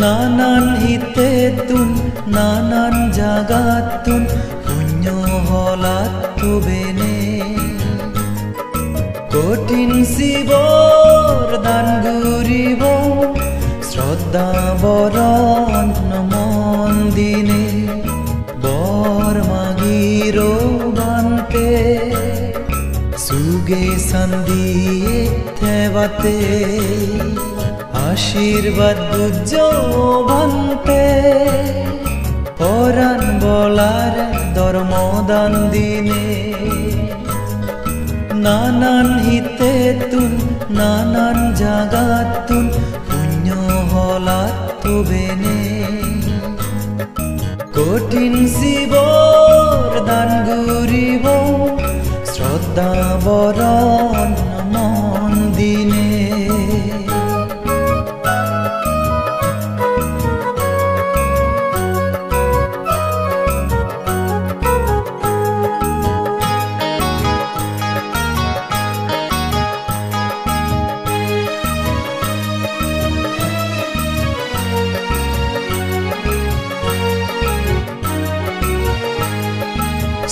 নানান হিতেতুন নানান জাগাতুন পুণ্য হলাত তুবেনে কঠিন শিৱৰ দান গুৰিব শ্ৰদ্ধা বৰণ মন দিনে বৰ মাগিৰ বান্তে সুগে সন্দিয়ে থেবাতে আশীৰ্বাদ বুঝ ভান্তে পৰাণ বলাৰ ধৰ্মদান দিনে নানান হিতেতুন নানান জাগাতুন পুণ্য হলাত তুবেনে কঠিন শিৱৰ দান গুৰিব শ্ৰদ্ধা বৰণ মন দিনে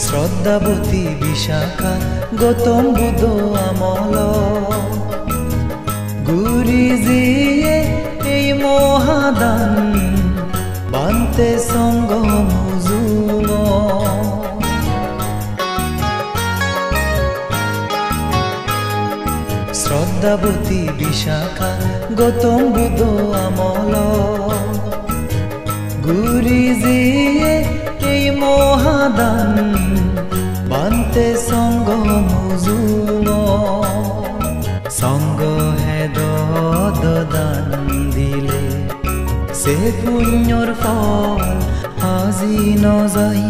শ্রদ্ধাবতী বিশাখা গৌতম বুদ্ধ আমল গুরুজিয়ে এই মহাদান বান্তে সঙ্গ মুজুম শ্রদ্ধাবতী বিশাখা গৌতম বুদ্ধ আমল গুরুজিয়ে এই মহাদান বান্তে সঙ্গ মুজুম সঙ্গ হেদ দান দিলে সে পুণ্যর ফল আজি নযাই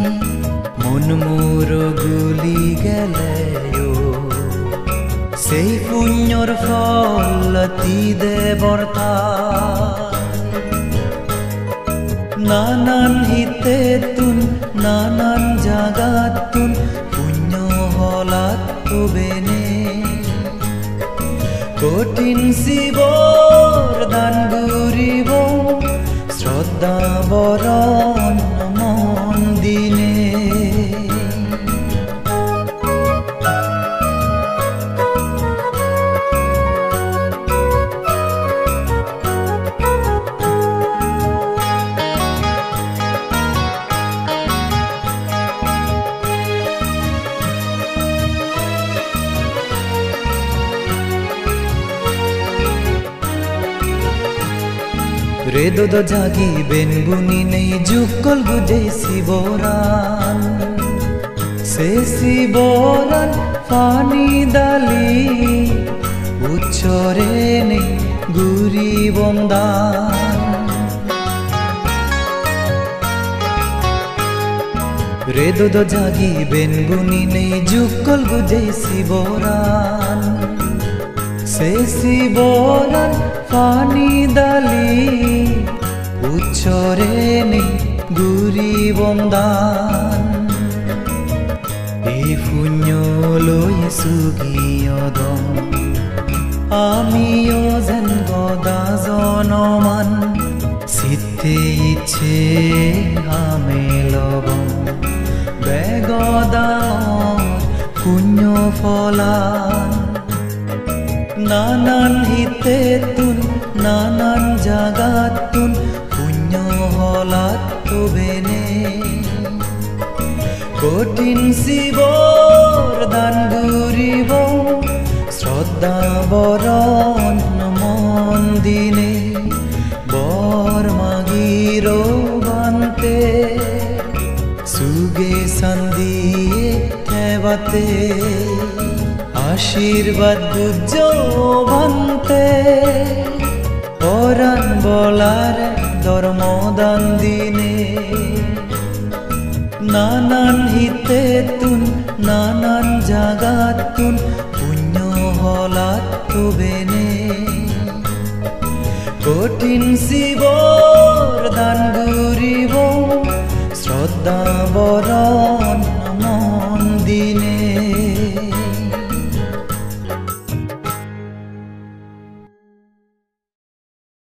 মন মোর গুলি গেলে সেই পুণ্যর ফল অতি দেবর্তা নানান হিতেতুন নানান জাগাতুন পুণ্য হলাত তুবেনে কঠিন শিৱৰ দান গুৰিব শ্ৰদ্ধা বৰণ মন দিনে রেদদ জাগিবেন বুনি নেই যুগল গুজে শিবরান সে শিবরান পানি দালি উচ্চরে নেই গুরি বন্দান রেদদ জাগিবেন বুনি নেই যুগল গুজে শিবরান সে শিবরান পানি দালি উচ্চরে নেই গুরি বন্দান এই পুণ্য লয়ে সুগিয়দম আমিও যেন গদা জনমান চিত্তে ইচ্ছে আমে লবম বেগদাম পুণ্য ফলান নানান হিতেতুন নানান জাগাতুন পুণ্য হলাত তুবেনে কঠিন শিৱৰ দান গুৰিব শ্ৰদ্ধা বৰণ মন দিনে বৰ মাগিৰ বান্তে সুগে সন্দিয়ে থেবাতে আশীৰ্বাদ বুঝ ভান্তে পৰাণ বলাৰ ধৰ্মদান দিনে নানান হিতেতুন নানান জাগাতুন পুণ্য হলাত তুবেনে কঠিন শিৱৰ দান গুৰিব শ্ৰদ্ধা বৰণ